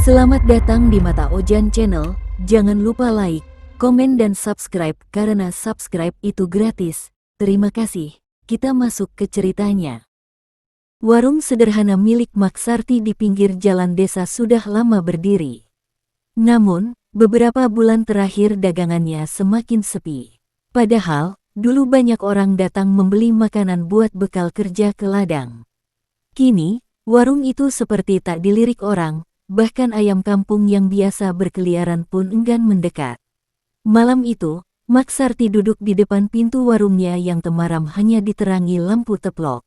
Selamat datang di Mata Ojan Channel. Jangan lupa like, komen dan subscribe karena subscribe itu gratis. Terima kasih. Kita masuk ke ceritanya. Warung sederhana milik Maksarti di pinggir jalan desa sudah lama berdiri. Namun, beberapa bulan terakhir dagangannya semakin sepi. Padahal, dulu banyak orang datang membeli makanan buat bekal kerja ke ladang. Kini, warung itu seperti tak dilirik orang. Bahkan ayam kampung yang biasa berkeliaran pun enggan mendekat. Malam itu, Maksarti duduk di depan pintu warungnya yang temaram hanya diterangi lampu teplok.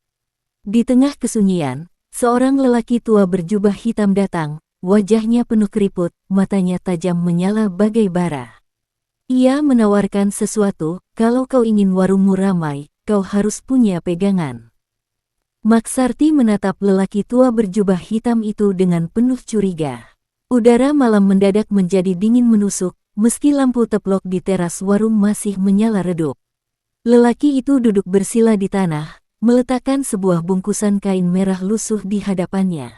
Di tengah kesunyian, seorang lelaki tua berjubah hitam datang, wajahnya penuh keriput, matanya tajam menyala bagai bara. Ia menawarkan sesuatu, kalau kau ingin warungmu ramai, kau harus punya pegangan. Maksarti menatap lelaki tua berjubah hitam itu dengan penuh curiga. Udara malam mendadak menjadi dingin menusuk, meski lampu teplok di teras warung masih menyala redup. Lelaki itu duduk bersila di tanah, meletakkan sebuah bungkusan kain merah lusuh di hadapannya.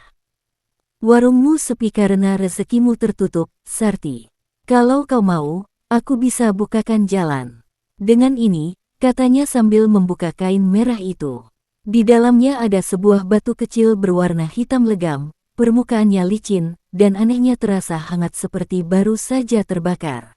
Warungmu sepi karena rezekimu tertutup, Sarti. Kalau kau mau, aku bisa bukakan jalan. Dengan ini, katanya sambil membuka kain merah itu. Di dalamnya ada sebuah batu kecil berwarna hitam legam, permukaannya licin, dan anehnya terasa hangat seperti baru saja terbakar.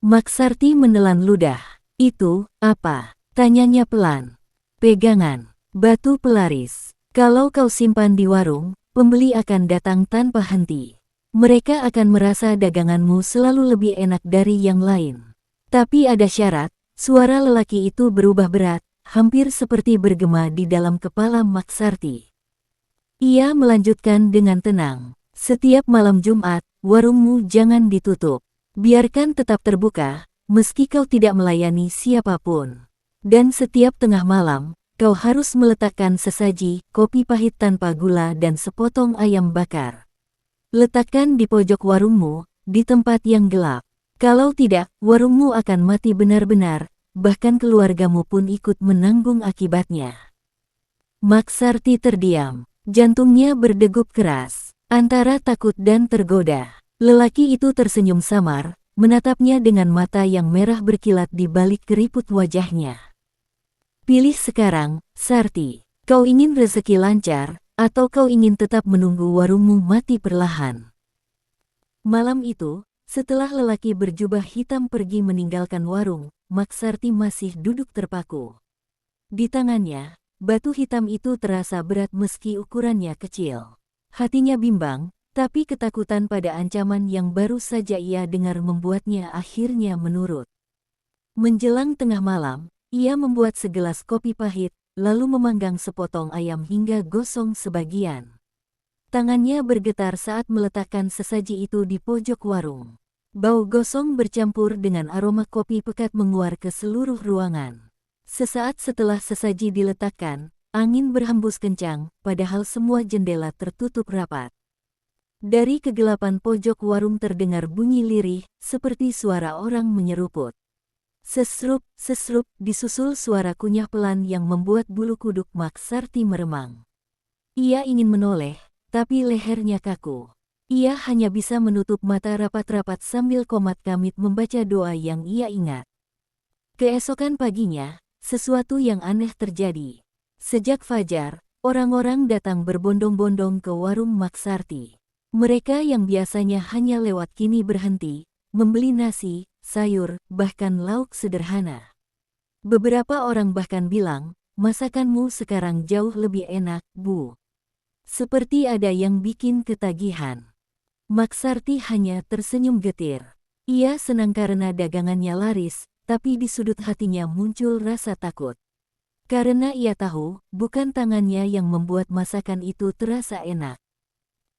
Maksarti menelan ludah. Itu, apa? Tanyanya pelan. Pegangan. Batu pelaris. Kalau kau simpan di warung, pembeli akan datang tanpa henti. Mereka akan merasa daganganmu selalu lebih enak dari yang lain. Tapi ada syarat, suara lelaki itu berubah berat. Hampir seperti bergema di dalam kepala Maksarti. Ia melanjutkan dengan tenang. Setiap malam Jumat, warungmu jangan ditutup. Biarkan tetap terbuka, meski kau tidak melayani siapapun. Dan setiap tengah malam, kau harus meletakkan sesaji, kopi pahit tanpa gula dan sepotong ayam bakar. Letakkan di pojok warungmu, di tempat yang gelap. Kalau tidak, warungmu akan mati benar-benar. Bahkan keluargamu pun ikut menanggung akibatnya. Maksarti terdiam, jantungnya berdegup keras, antara takut dan tergoda. Lelaki itu tersenyum samar, menatapnya dengan mata yang merah berkilat di balik keriput wajahnya. Pilih sekarang, Sarti. Kau ingin rezeki lancar, atau kau ingin tetap menunggu warungmu mati perlahan? Malam itu, setelah lelaki berjubah hitam pergi meninggalkan warung, Maksarti masih duduk terpaku. Di tangannya, batu hitam itu terasa berat meski ukurannya kecil. Hatinya bimbang, tapi ketakutan pada ancaman yang baru saja ia dengar membuatnya akhirnya menurut. Menjelang tengah malam, ia membuat segelas kopi pahit, lalu memanggang sepotong ayam hingga gosong sebagian. Tangannya bergetar saat meletakkan sesaji itu di pojok warung. Bau gosong bercampur dengan aroma kopi pekat menguar ke seluruh ruangan. Sesaat setelah sesaji diletakkan, angin berhembus kencang, padahal semua jendela tertutup rapat. Dari kegelapan pojok warung terdengar bunyi lirih, seperti suara orang menyeruput. Sesrup, sesrup, disusul suara kunyah pelan yang membuat bulu kuduk Maksarti meremang. Ia ingin menoleh, tapi lehernya kaku. Ia hanya bisa menutup mata rapat-rapat sambil komat kamit membaca doa yang ia ingat. Keesokan paginya, sesuatu yang aneh terjadi. Sejak fajar, orang-orang datang berbondong-bondong ke warung Maksarti. Mereka yang biasanya hanya lewat kini berhenti, membeli nasi, sayur, bahkan lauk sederhana. Beberapa orang bahkan bilang, masakanmu sekarang jauh lebih enak, Bu. Seperti ada yang bikin ketagihan. Maksarti hanya tersenyum getir. Ia senang karena dagangannya laris, tapi di sudut hatinya muncul rasa takut. Karena ia tahu, bukan tangannya yang membuat masakan itu terasa enak.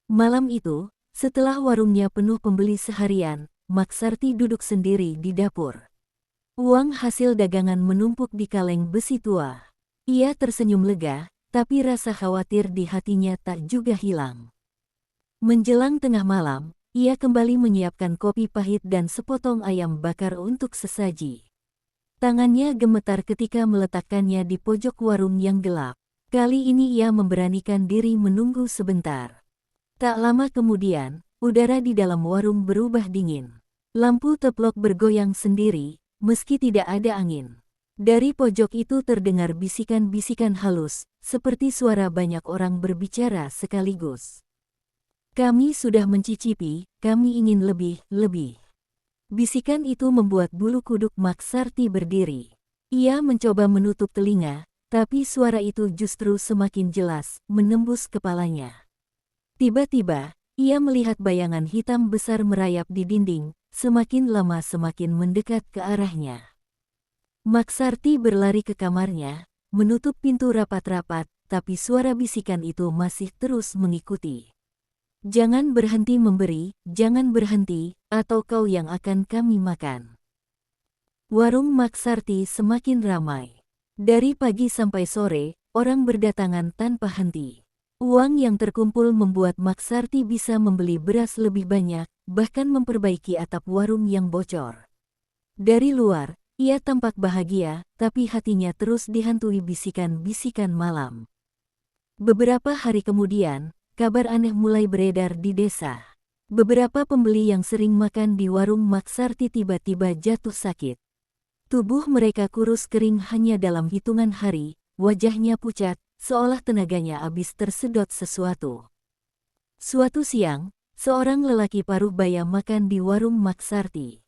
Malam itu, setelah warungnya penuh pembeli seharian, Maksarti duduk sendiri di dapur. Uang hasil dagangan menumpuk di kaleng besi tua. Ia tersenyum lega, tapi rasa khawatir di hatinya tak juga hilang. Menjelang tengah malam, ia kembali menyiapkan kopi pahit dan sepotong ayam bakar untuk sesaji. Tangannya gemetar ketika meletakkannya di pojok warung yang gelap. Kali ini ia memberanikan diri menunggu sebentar. Tak lama kemudian, udara di dalam warung berubah dingin. Lampu teplok bergoyang sendiri, meski tidak ada angin. Dari pojok itu terdengar bisikan-bisikan halus, seperti suara banyak orang berbicara sekaligus. Kami sudah mencicipi, kami ingin lebih, lebih. Bisikan itu membuat bulu kuduk Maksarti berdiri. Ia mencoba menutup telinga, tapi suara itu justru semakin jelas, menembus kepalanya. Tiba-tiba, ia melihat bayangan hitam besar merayap di dinding, semakin lama semakin mendekat ke arahnya. Maksarti berlari ke kamarnya, menutup pintu rapat-rapat, tapi suara bisikan itu masih terus mengikuti. Jangan berhenti memberi, jangan berhenti, atau kau yang akan kami makan. Warung Maksarti semakin ramai. Dari pagi sampai sore, orang berdatangan tanpa henti. Uang yang terkumpul membuat Maksarti bisa membeli beras lebih banyak, bahkan memperbaiki atap warung yang bocor. Dari luar, ia tampak bahagia, tapi hatinya terus dihantui bisikan-bisikan malam. Beberapa hari kemudian, kabar aneh mulai beredar di desa. Beberapa pembeli yang sering makan di warung Maksarti tiba-tiba jatuh sakit. Tubuh mereka kurus kering hanya dalam hitungan hari, wajahnya pucat, seolah tenaganya habis tersedot sesuatu. Suatu siang, seorang lelaki paruh baya makan di warung Maksarti.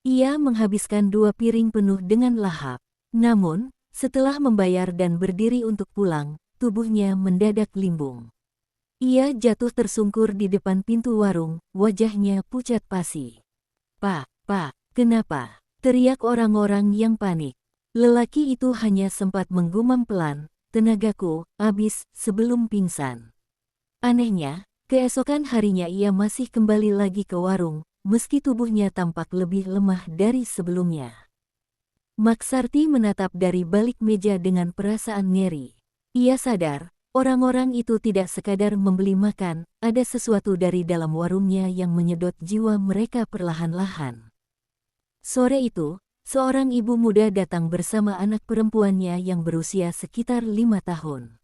Ia menghabiskan 2 piring penuh dengan lahap. Namun, setelah membayar dan berdiri untuk pulang, tubuhnya mendadak limbung. Ia jatuh tersungkur di depan pintu warung, wajahnya pucat pasi. Pak, kenapa?" teriak orang-orang yang panik. Lelaki itu hanya sempat menggumam pelan, "Tenagaku habis," sebelum pingsan. Anehnya, keesokan harinya ia masih kembali lagi ke warung, meski tubuhnya tampak lebih lemah dari sebelumnya. Maksarti menatap dari balik meja dengan perasaan ngeri. Ia sadar, orang-orang itu tidak sekadar membeli makan, ada sesuatu dari dalam warungnya yang menyedot jiwa mereka perlahan-lahan. Sore itu, seorang ibu muda datang bersama anak perempuannya yang berusia sekitar 5 tahun.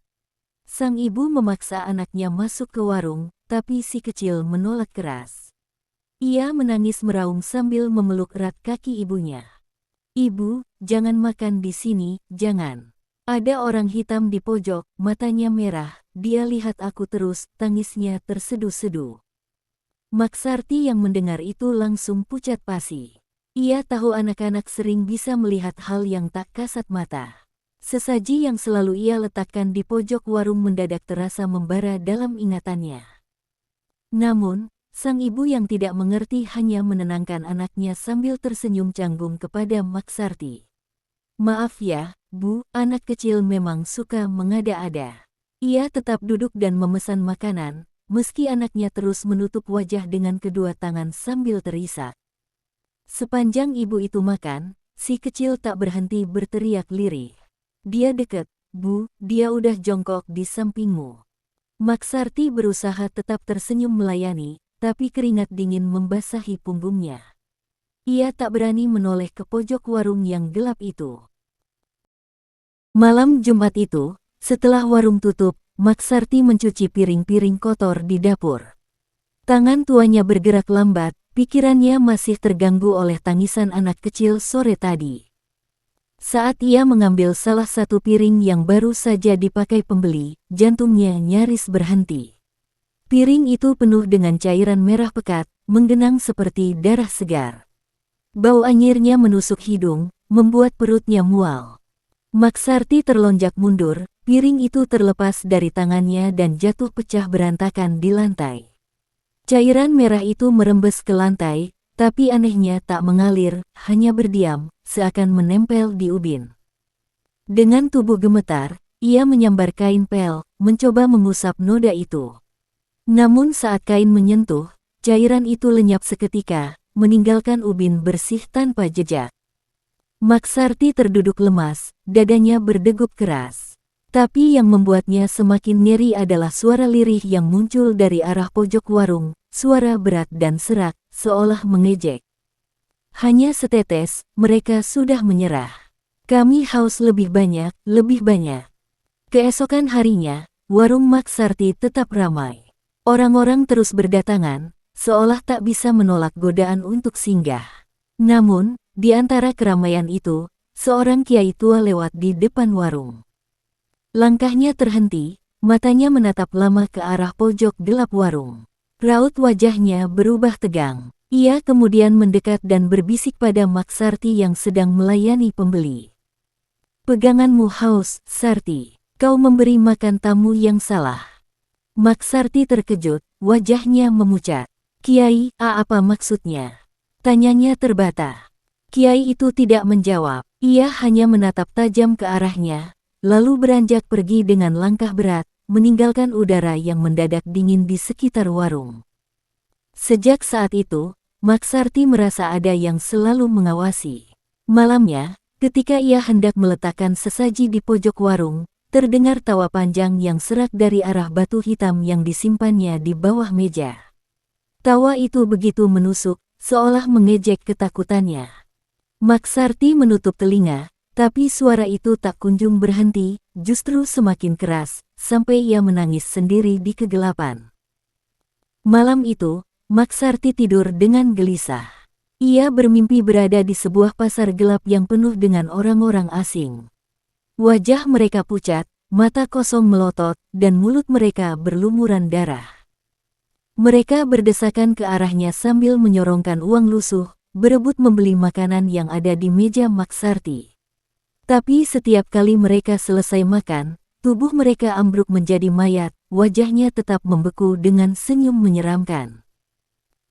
Sang ibu memaksa anaknya masuk ke warung, tapi si kecil menolak keras. Ia menangis meraung sambil memeluk erat kaki ibunya. "Ibu, jangan makan di sini, jangan. Ada orang hitam di pojok, matanya merah, dia lihat aku terus," tangisnya terseduh-seduh. Maksarti yang mendengar itu langsung pucat pasi. Ia tahu anak-anak sering bisa melihat hal yang tak kasat mata. Sesaji yang selalu ia letakkan di pojok warung mendadak terasa membara dalam ingatannya. Namun, sang ibu yang tidak mengerti hanya menenangkan anaknya sambil tersenyum canggung kepada Maksarti. "Maaf ya, Bu, anak kecil memang suka mengada-ada." Ia tetap duduk dan memesan makanan, meski anaknya terus menutup wajah dengan kedua tangan sambil terisak. Sepanjang ibu itu makan, si kecil tak berhenti berteriak lirih. "Dia deket, Bu, dia udah jongkok di sampingmu." Maksarti berusaha tetap tersenyum melayani, tapi keringat dingin membasahi punggungnya. Ia tak berani menoleh ke pojok warung yang gelap itu. Malam Jumat itu, setelah warung tutup, Maksarti mencuci piring-piring kotor di dapur. Tangan tuanya bergerak lambat, pikirannya masih terganggu oleh tangisan anak kecil sore tadi. Saat ia mengambil salah satu piring yang baru saja dipakai pembeli, jantungnya nyaris berhenti. Piring itu penuh dengan cairan merah pekat, menggenang seperti darah segar. Bau anyirnya menusuk hidung, membuat perutnya mual. Maksarti terlonjak mundur, piring itu terlepas dari tangannya dan jatuh pecah berantakan di lantai. Cairan merah itu merembes ke lantai, tapi anehnya tak mengalir, hanya berdiam, seakan menempel di ubin. Dengan tubuh gemetar, ia menyambar kain pel, mencoba mengusap noda itu. Namun saat kain menyentuh, cairan itu lenyap seketika, meninggalkan ubin bersih tanpa jejak. Maksarti terduduk lemas, dadanya berdegup keras. Tapi yang membuatnya semakin ngeri adalah suara lirih yang muncul dari arah pojok warung, suara berat dan serak, seolah mengejek. "Hanya setetes, mereka sudah menyerah. Kami haus lebih banyak, lebih banyak." Keesokan harinya, warung Maksarti tetap ramai. Orang-orang terus berdatangan, seolah tak bisa menolak godaan untuk singgah. Namun, di antara keramaian itu, seorang kiai tua lewat di depan warung. Langkahnya terhenti, matanya menatap lama ke arah pojok gelap warung. Raut wajahnya berubah tegang. Ia kemudian mendekat dan berbisik pada Maksarti yang sedang melayani pembeli. "Peganganmu haus, Sarti. Kau memberi makan tamu yang salah." Maksarti terkejut, wajahnya memucat. "Kiai, apa maksudnya?" tanyanya terbata. Kiai itu tidak menjawab, ia hanya menatap tajam ke arahnya, lalu beranjak pergi dengan langkah berat, meninggalkan udara yang mendadak dingin di sekitar warung. Sejak saat itu, Maksarti merasa ada yang selalu mengawasi. Malamnya, ketika ia hendak meletakkan sesaji di pojok warung, terdengar tawa panjang yang serak dari arah batu hitam yang disimpannya di bawah meja. Tawa itu begitu menusuk, seolah mengejek ketakutannya. Maksarti menutup telinga, tapi suara itu tak kunjung berhenti, justru semakin keras, sampai ia menangis sendiri di kegelapan. Malam itu, Maksarti tidur dengan gelisah. Ia bermimpi berada di sebuah pasar gelap yang penuh dengan orang-orang asing. Wajah mereka pucat, mata kosong melotot, dan mulut mereka berlumuran darah. Mereka berdesakan ke arahnya sambil menyorongkan uang lusuh, berebut membeli makanan yang ada di meja Maksarti. Tapi setiap kali mereka selesai makan, tubuh mereka ambruk menjadi mayat, wajahnya tetap membeku dengan senyum menyeramkan.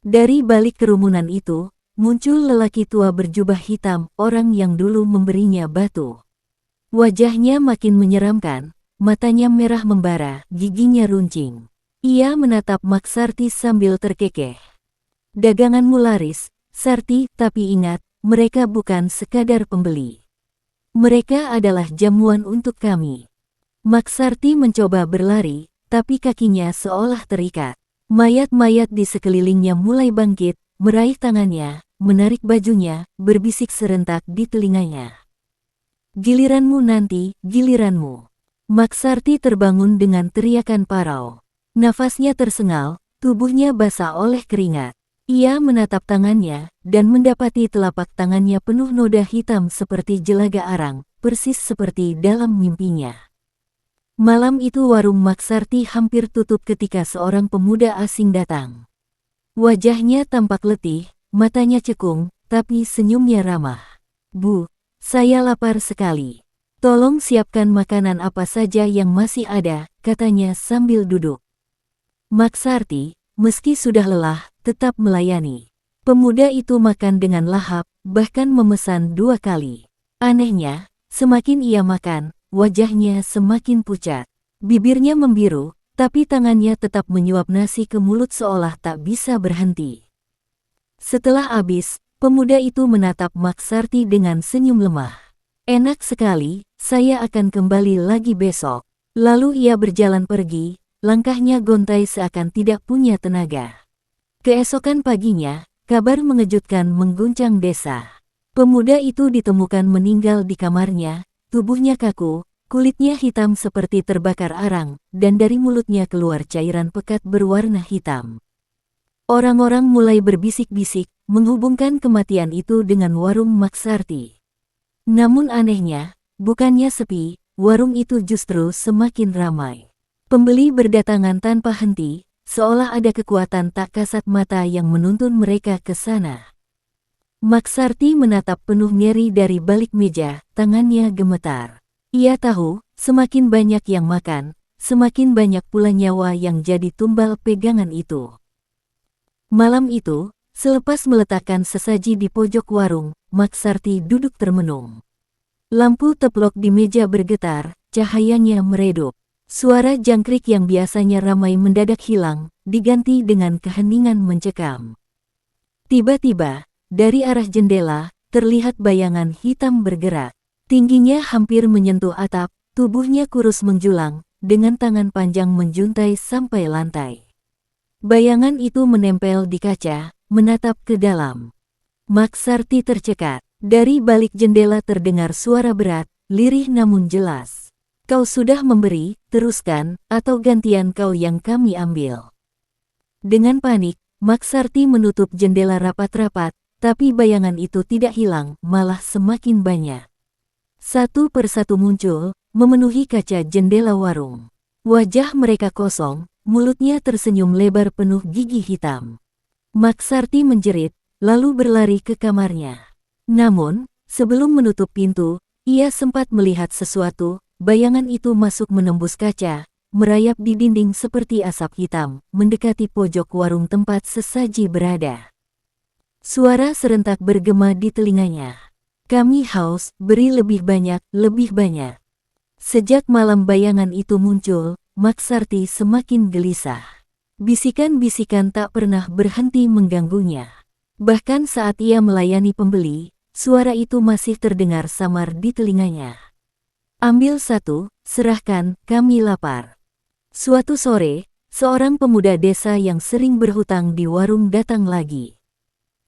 Dari balik kerumunan itu, muncul lelaki tua berjubah hitam, orang yang dulu memberinya batu. Wajahnya makin menyeramkan, matanya merah membara, giginya runcing. Ia menatap Maksarti sambil terkekeh. "Daganganmu laris, Sarti, tapi ingat, mereka bukan sekadar pembeli. Mereka adalah jamuan untuk kami." Maksarti mencoba berlari, tapi kakinya seolah terikat. Mayat-mayat di sekelilingnya mulai bangkit, meraih tangannya, menarik bajunya, berbisik serentak di telinganya. "Giliranmu nanti, giliranmu." Maksarti terbangun dengan teriakan parau. Nafasnya tersengal, tubuhnya basah oleh keringat. Ia menatap tangannya, dan mendapati telapak tangannya penuh noda hitam seperti jelaga arang, persis seperti dalam mimpinya. Malam itu warung Maksarti hampir tutup ketika seorang pemuda asing datang. Wajahnya tampak letih, matanya cekung, tapi senyumnya ramah. "Bu, saya lapar sekali. Tolong siapkan makanan apa saja yang masih ada," katanya sambil duduk. Maksarti, meski sudah lelah, tetap melayani. Pemuda itu makan dengan lahap, bahkan memesan 2 kali. Anehnya, semakin ia makan, wajahnya semakin pucat. Bibirnya membiru, tapi tangannya tetap menyuap nasi ke mulut seolah tak bisa berhenti. Setelah habis, pemuda itu menatap Maksarti dengan senyum lemah. "Enak sekali, saya akan kembali lagi besok." Lalu ia berjalan pergi, langkahnya gontai seakan tidak punya tenaga. Keesokan paginya, kabar mengejutkan mengguncang desa. Pemuda itu ditemukan meninggal di kamarnya, tubuhnya kaku, kulitnya hitam seperti terbakar arang, dan dari mulutnya keluar cairan pekat berwarna hitam. Orang-orang mulai berbisik-bisik, menghubungkan kematian itu dengan warung Maksarti. Namun anehnya, bukannya sepi, warung itu justru semakin ramai. Pembeli berdatangan tanpa henti, seolah ada kekuatan tak kasat mata yang menuntun mereka ke sana. Maksarti menatap penuh nyeri dari balik meja, tangannya gemetar. Ia tahu, semakin banyak yang makan, semakin banyak pula nyawa yang jadi tumbal pegangan itu. Malam itu, selepas meletakkan sesaji di pojok warung, Maksarti duduk termenung. Lampu teplok di meja bergetar, cahayanya meredup. Suara jangkrik yang biasanya ramai mendadak hilang, diganti dengan keheningan mencekam. Tiba-tiba, dari arah jendela, terlihat bayangan hitam bergerak. Tingginya hampir menyentuh atap, tubuhnya kurus menjulang, dengan tangan panjang menjuntai sampai lantai. Bayangan itu menempel di kaca, menatap ke dalam. Maksarti tercekat. Dari balik jendela terdengar suara berat, lirih namun jelas. "Kau sudah memberi, teruskan, atau gantian kau yang kami ambil." Dengan panik, Maksarti menutup jendela rapat-rapat, tapi bayangan itu tidak hilang, malah semakin banyak. Satu persatu muncul, memenuhi kaca jendela warung. Wajah mereka kosong, mulutnya tersenyum lebar penuh gigi hitam. Maksarti menjerit, lalu berlari ke kamarnya. Namun, sebelum menutup pintu, ia sempat melihat sesuatu. Bayangan itu masuk menembus kaca, merayap di dinding seperti asap hitam, mendekati pojok warung tempat sesaji berada. Suara serentak bergema di telinganya. Kami haus, beri lebih banyak, lebih banyak. Sejak malam bayangan itu muncul, Maksarti semakin gelisah. Bisikan-bisikan tak pernah berhenti mengganggunya. Bahkan saat ia melayani pembeli, suara itu masih terdengar samar di telinganya. Ambil satu, serahkan, kami lapar. Suatu sore, seorang pemuda desa yang sering berhutang di warung datang lagi.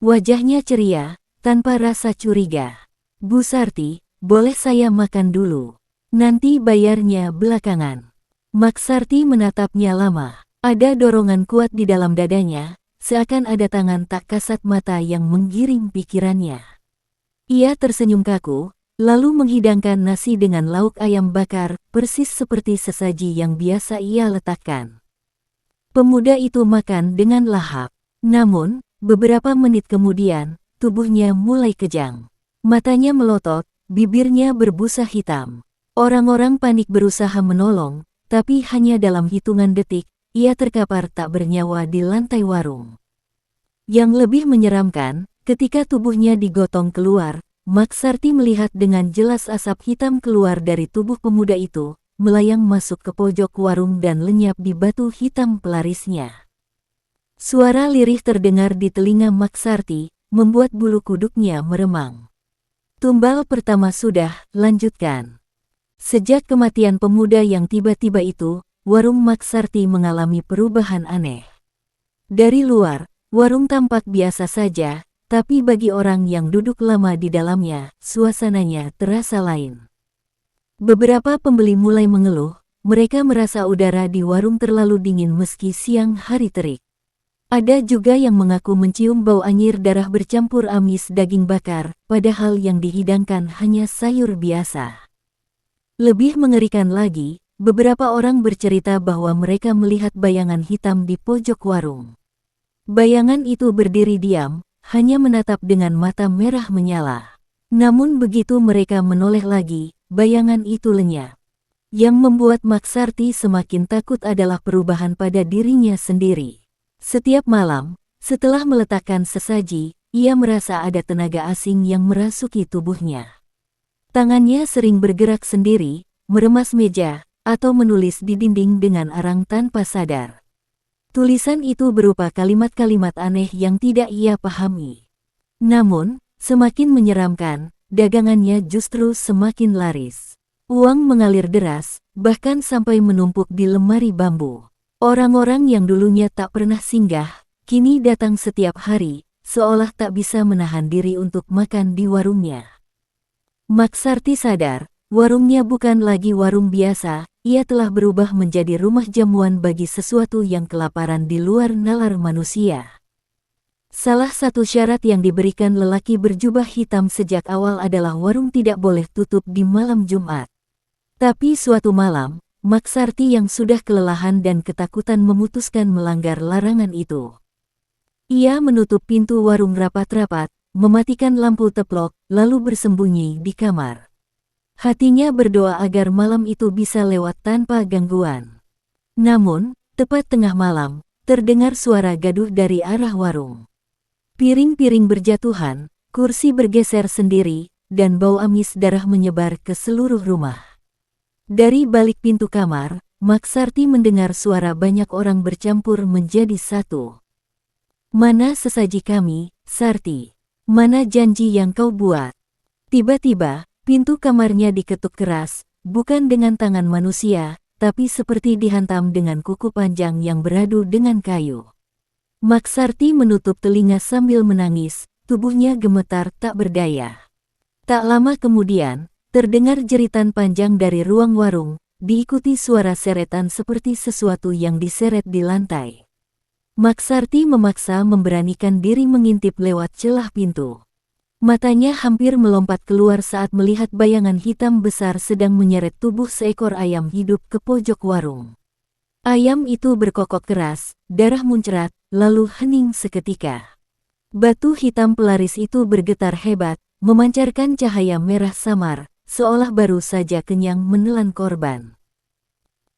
Wajahnya ceria, tanpa rasa curiga. Bu Sarti, boleh saya makan dulu? Nanti bayarnya belakangan. Maksarti menatapnya lama. Ada dorongan kuat di dalam dadanya, seakan ada tangan tak kasat mata yang menggiring pikirannya. Ia tersenyum kaku, lalu menghidangkan nasi dengan lauk ayam bakar, persis seperti sesaji yang biasa ia letakkan. Pemuda itu makan dengan lahap. Namun, beberapa menit kemudian, tubuhnya mulai kejang. Matanya melotot, bibirnya berbusa hitam. Orang-orang panik berusaha menolong, tapi hanya dalam hitungan detik, ia terkapar tak bernyawa di lantai warung. Yang lebih menyeramkan, ketika tubuhnya digotong keluar, Maksarti melihat dengan jelas asap hitam keluar dari tubuh pemuda itu, melayang masuk ke pojok warung dan lenyap di batu hitam pelarisnya. Suara lirih terdengar di telinga Maksarti, membuat bulu kuduknya meremang. Tumbal pertama sudah, lanjutkan. Sejak kematian pemuda yang tiba-tiba itu, warung Maksarti mengalami perubahan aneh. Dari luar, warung tampak biasa saja, tapi bagi orang yang duduk lama di dalamnya, suasananya terasa lain. Beberapa pembeli mulai mengeluh, mereka merasa udara di warung terlalu dingin meski siang hari terik. Ada juga yang mengaku mencium bau anyir darah bercampur amis daging bakar, padahal yang dihidangkan hanya sayur biasa. Lebih mengerikan lagi, beberapa orang bercerita bahwa mereka melihat bayangan hitam di pojok warung. Bayangan itu berdiri diam, hanya menatap dengan mata merah menyala. Namun begitu mereka menoleh lagi, bayangan itu lenyap. Yang membuat Maksarti semakin takut adalah perubahan pada dirinya sendiri. Setiap malam, setelah meletakkan sesaji, ia merasa ada tenaga asing yang merasuki tubuhnya. Tangannya sering bergerak sendiri, meremas meja, atau menulis di dinding dengan arang tanpa sadar. Tulisan itu berupa kalimat-kalimat aneh yang tidak ia pahami. Namun, semakin menyeramkan, dagangannya justru semakin laris. Uang mengalir deras, bahkan sampai menumpuk di lemari bambu. Orang-orang yang dulunya tak pernah singgah, kini datang setiap hari, seolah tak bisa menahan diri untuk makan di warungnya. Maksarti sadar, warungnya bukan lagi warung biasa, ia telah berubah menjadi rumah jamuan bagi sesuatu yang kelaparan di luar nalar manusia. Salah satu syarat yang diberikan lelaki berjubah hitam sejak awal adalah warung tidak boleh tutup di malam Jumat. Tapi suatu malam, Maksarti yang sudah kelelahan dan ketakutan memutuskan melanggar larangan itu. Ia menutup pintu warung rapat-rapat, mematikan lampu teplok, lalu bersembunyi di kamar. Hatinya berdoa agar malam itu bisa lewat tanpa gangguan. Namun, tepat tengah malam, terdengar suara gaduh dari arah warung. Piring-piring berjatuhan, kursi bergeser sendiri, dan bau amis darah menyebar ke seluruh rumah. Dari balik pintu kamar, Maksarti mendengar suara banyak orang bercampur menjadi satu. Mana sesaji kami, Sarti? Mana janji yang kau buat? Tiba-tiba, pintu kamarnya diketuk keras, bukan dengan tangan manusia, tapi seperti dihantam dengan kuku panjang yang beradu dengan kayu. Maksarti menutup telinga sambil menangis, tubuhnya gemetar tak berdaya. Tak lama kemudian, terdengar jeritan panjang dari ruang warung, diikuti suara seretan seperti sesuatu yang diseret di lantai. Maksarti memaksa memberanikan diri mengintip lewat celah pintu. Matanya hampir melompat keluar saat melihat bayangan hitam besar sedang menyeret tubuh seekor ayam hidup ke pojok warung. Ayam itu berkokok keras, darah muncrat, lalu hening seketika. Batu hitam pelaris itu bergetar hebat, memancarkan cahaya merah samar, seolah baru saja kenyang menelan korban.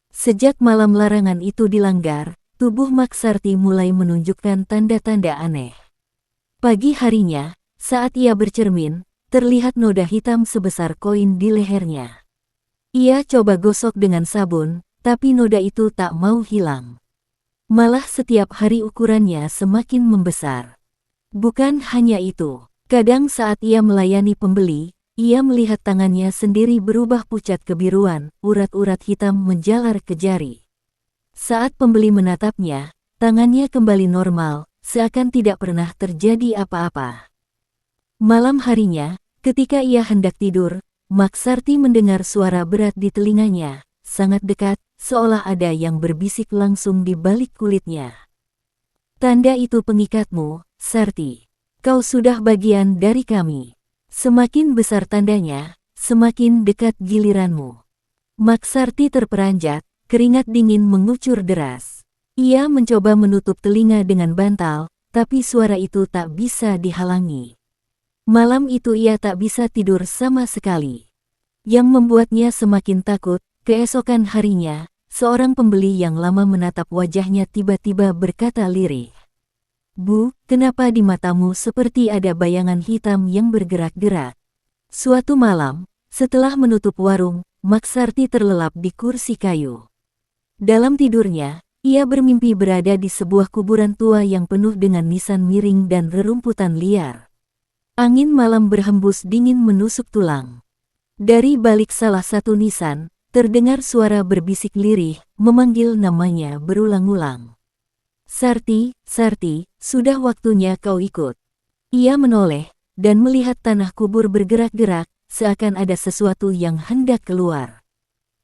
Sejak malam larangan itu dilanggar, tubuh Maksarti mulai menunjukkan tanda-tanda aneh. Pagi harinya, saat ia bercermin, terlihat noda hitam sebesar koin di lehernya. Ia coba gosok dengan sabun, tapi noda itu tak mau hilang. Malah setiap hari ukurannya semakin membesar. Bukan hanya itu, kadang saat ia melayani pembeli, ia melihat tangannya sendiri berubah pucat kebiruan, urat-urat hitam menjalar ke jari. Saat pembeli menatapnya, tangannya kembali normal, seakan tidak pernah terjadi apa-apa. Malam harinya, ketika ia hendak tidur, Maksarti mendengar suara berat di telinganya, sangat dekat, seolah ada yang berbisik langsung di balik kulitnya. Tanda itu pengikatmu, Sarti. Kau sudah bagian dari kami. Semakin besar tandanya, semakin dekat giliranmu. Maksarti terperanjat, keringat dingin mengucur deras. Ia mencoba menutup telinga dengan bantal, tapi suara itu tak bisa dihalangi. Malam itu ia tak bisa tidur sama sekali. Yang membuatnya semakin takut, keesokan harinya, seorang pembeli yang lama menatap wajahnya tiba-tiba berkata lirih. "Bu, kenapa di matamu seperti ada bayangan hitam yang bergerak-gerak?" Suatu malam, setelah menutup warung, Maksarti terlelap di kursi kayu. Dalam tidurnya, ia bermimpi berada di sebuah kuburan tua yang penuh dengan nisan miring dan rerumputan liar. Angin malam berhembus dingin menusuk tulang. Dari balik salah satu nisan, terdengar suara berbisik lirih, memanggil namanya berulang-ulang. "Sarti, Sarti, sudah waktunya kau ikut." Ia menoleh, dan melihat tanah kubur bergerak-gerak, seakan ada sesuatu yang hendak keluar.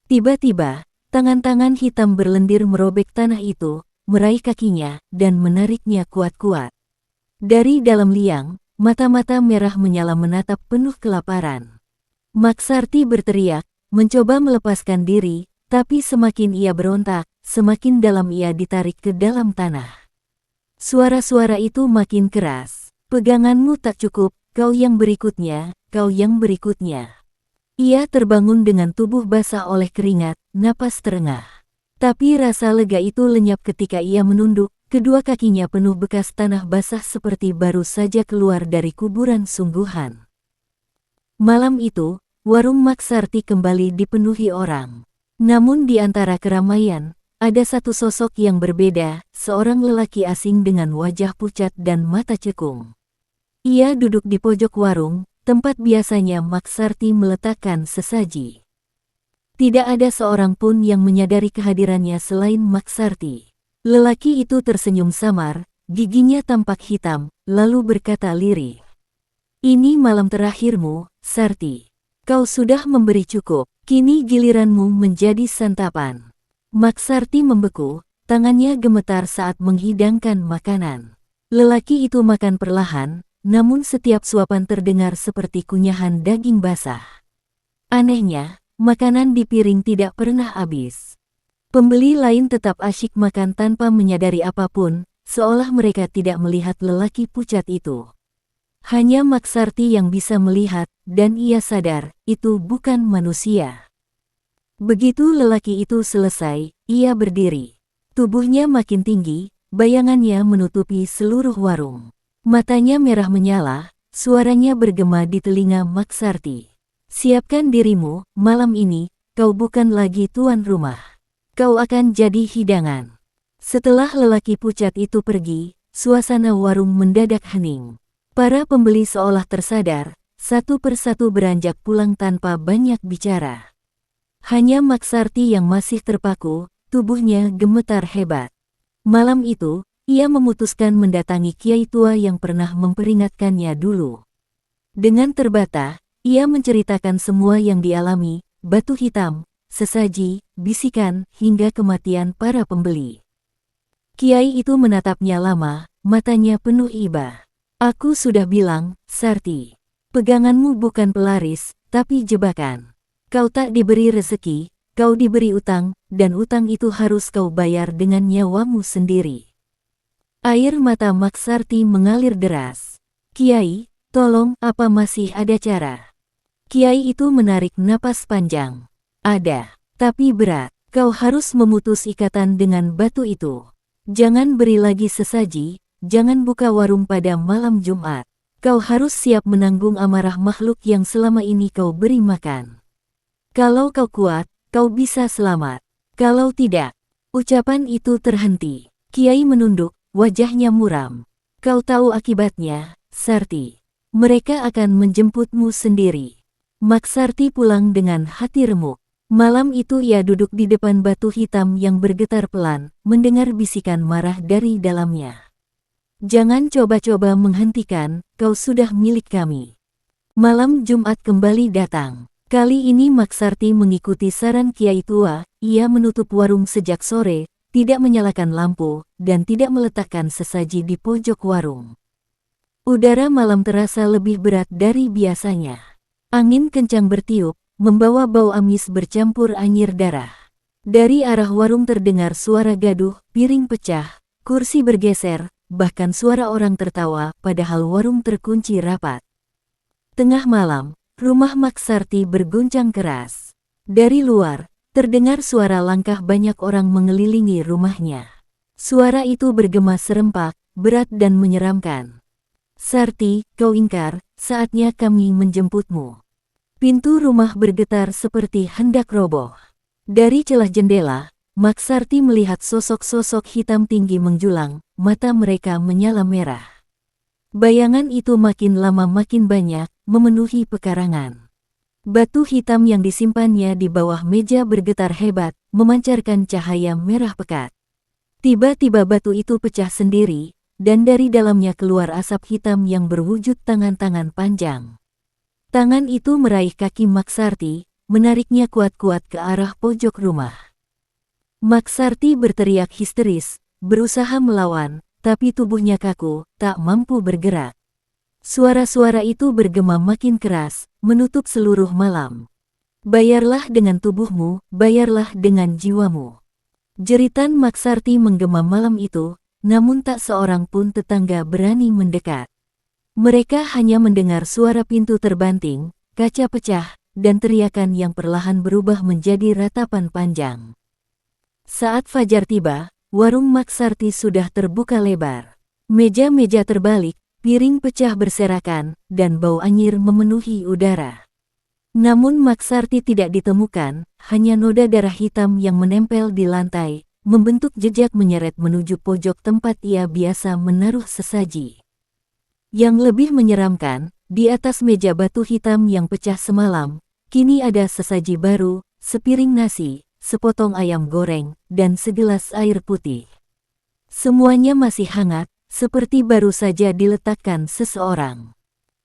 Tiba-tiba, tangan-tangan hitam berlendir merobek tanah itu, meraih kakinya, dan menariknya kuat-kuat. Dari dalam liang, mata-mata merah menyala menatap penuh kelaparan. Maksarti berteriak, mencoba melepaskan diri, tapi semakin ia berontak, semakin dalam ia ditarik ke dalam tanah. Suara-suara itu makin keras. "Peganganmu tak cukup, kau yang berikutnya, kau yang berikutnya." Ia terbangun dengan tubuh basah oleh keringat, napas terengah. Tapi rasa lega itu lenyap ketika ia menunduk, kedua kakinya penuh bekas tanah basah seperti baru saja keluar dari kuburan sungguhan. Malam itu, warung Maksarti kembali dipenuhi orang. Namun di antara keramaian, ada satu sosok yang berbeda, seorang lelaki asing dengan wajah pucat dan mata cekung. Ia duduk di pojok warung, tempat biasanya Maksarti meletakkan sesaji. Tidak ada seorang pun yang menyadari kehadirannya selain Maksarti. Lelaki itu tersenyum samar, giginya tampak hitam, lalu berkata lirih. "Ini malam terakhirmu, Sarti. Kau sudah memberi cukup, kini giliranmu menjadi santapan." Maksarti membeku, tangannya gemetar saat menghidangkan makanan. Lelaki itu makan perlahan, namun setiap suapan terdengar seperti kunyahan daging basah. Anehnya, makanan di piring tidak pernah habis. Pembeli lain tetap asyik makan tanpa menyadari apapun, seolah mereka tidak melihat lelaki pucat itu. Hanya Maksarti yang bisa melihat, dan ia sadar, itu bukan manusia. Begitu lelaki itu selesai, ia berdiri. Tubuhnya makin tinggi, bayangannya menutupi seluruh warung. Matanya merah menyala, suaranya bergema di telinga Maksarti. "Siapkan dirimu, malam ini, kau bukan lagi tuan rumah. Kau akan jadi hidangan." Setelah lelaki pucat itu pergi, suasana warung mendadak hening. Para pembeli seolah tersadar, satu persatu beranjak pulang tanpa banyak bicara. Hanya Maksarti yang masih terpaku, tubuhnya gemetar hebat. Malam itu, ia memutuskan mendatangi kiai tua yang pernah memperingatkannya dulu. Dengan terbata, ia menceritakan semua yang dialami, batu hitam, sesaji, bisikan, hingga kematian para pembeli. Kiai itu menatapnya lama, matanya penuh iba. Aku sudah bilang, Sarti. Peganganmu bukan pelaris, tapi jebakan. Kau tak diberi rezeki, kau diberi utang, dan utang itu harus kau bayar dengan nyawamu sendiri. Air mata Maksarti mengalir deras. Kiai, tolong, apa masih ada cara? Kiai itu menarik napas panjang. Ada, tapi berat. Kau harus memutus ikatan dengan batu itu. Jangan beri lagi sesaji, jangan buka warung pada malam Jumat. Kau harus siap menanggung amarah makhluk yang selama ini kau beri makan. Kalau kau kuat, kau bisa selamat. Kalau tidak, ucapan itu terhenti. Kiai menunduk, wajahnya muram. Kau tahu akibatnya, Sarti. Mereka akan menjemputmu sendiri. Maksarti pulang dengan hati remuk. Malam itu ia duduk di depan batu hitam yang bergetar pelan, mendengar bisikan marah dari dalamnya. Jangan coba-coba menghentikan, kau sudah milik kami. Malam Jumat kembali datang. Kali ini Maksarti mengikuti saran Kiai tua, ia menutup warung sejak sore, tidak menyalakan lampu, dan tidak meletakkan sesaji di pojok warung. Udara malam terasa lebih berat dari biasanya. Angin kencang bertiup, membawa bau amis bercampur anyir darah. Dari arah warung terdengar suara gaduh, piring pecah, kursi bergeser, bahkan suara orang tertawa, padahal warung terkunci rapat. Tengah malam, rumah Maksarti berguncang keras. Dari luar, terdengar suara langkah banyak orang mengelilingi rumahnya. Suara itu bergema serempak, berat dan menyeramkan. Sarti, kau ingkar, saatnya kami menjemputmu. Pintu rumah bergetar seperti hendak roboh. Dari celah jendela, Maksarti melihat sosok-sosok hitam tinggi menjulang, mata mereka menyala merah. Bayangan itu makin lama makin banyak, memenuhi pekarangan. Batu hitam yang disimpannya di bawah meja bergetar hebat, memancarkan cahaya merah pekat. Tiba-tiba batu itu pecah sendiri, dan dari dalamnya keluar asap hitam yang berwujud tangan-tangan panjang. Tangan itu meraih kaki Maksarti, menariknya kuat-kuat ke arah pojok rumah. Maksarti berteriak histeris, berusaha melawan, tapi tubuhnya kaku, tak mampu bergerak. Suara-suara itu bergema makin keras, menutup seluruh malam. Bayarlah dengan tubuhmu, bayarlah dengan jiwamu. Jeritan Maksarti menggema malam itu, namun tak seorang pun tetangga berani mendekat. Mereka hanya mendengar suara pintu terbanting, kaca pecah, dan teriakan yang perlahan berubah menjadi ratapan panjang. Saat fajar tiba, warung Maksarti sudah terbuka lebar. Meja-meja terbalik, piring pecah berserakan, dan bau anyir memenuhi udara. Namun Maksarti tidak ditemukan, hanya noda darah hitam yang menempel di lantai, membentuk jejak menyeret menuju pojok tempat ia biasa menaruh sesaji. Yang lebih menyeramkan, di atas meja batu hitam yang pecah semalam, kini ada sesaji baru, sepiring nasi, sepotong ayam goreng, dan segelas air putih. Semuanya masih hangat, seperti baru saja diletakkan seseorang.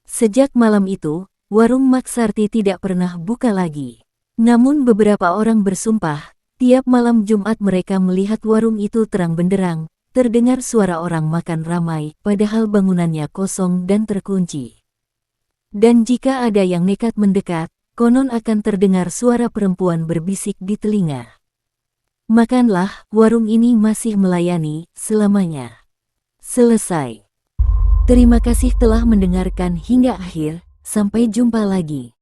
Sejak malam itu, warung Maksarti tidak pernah buka lagi. Namun beberapa orang bersumpah, tiap malam Jumat mereka melihat warung itu terang benderang, terdengar suara orang makan ramai, padahal bangunannya kosong dan terkunci. Dan jika ada yang nekat mendekat, konon akan terdengar suara perempuan berbisik di telinga. Makanlah, warung ini masih melayani, selamanya. Selesai. Terima kasih telah mendengarkan hingga akhir, sampai jumpa lagi.